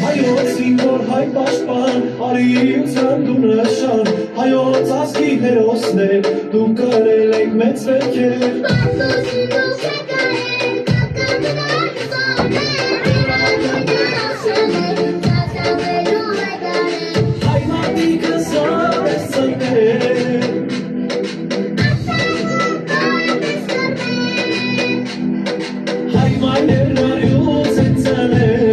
Հայոց ինքոր հայ պաշտպան, արիության դու նշան, հայոց ազգի հերոսներ, դու կրել ենք մեծ վերքեր։ Հայ մատիկը զոր ես ծնվել, հայ մայներն արյուց են ծնել,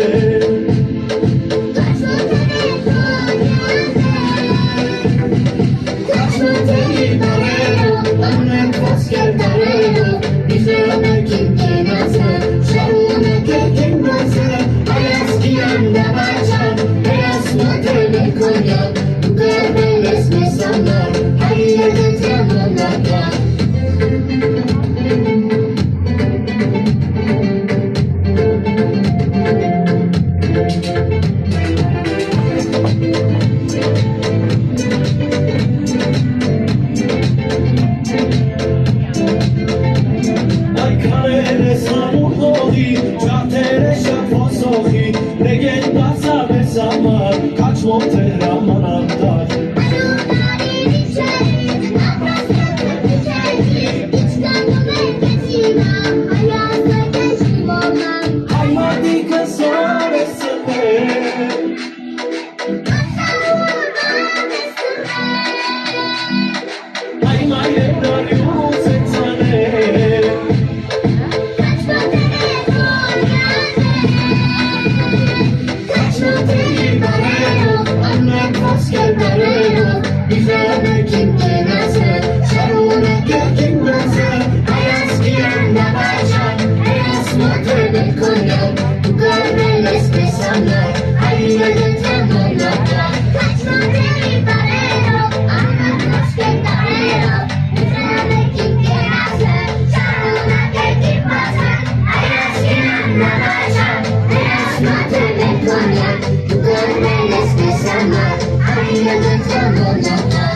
Cognac, tu carne es que sana, ay, la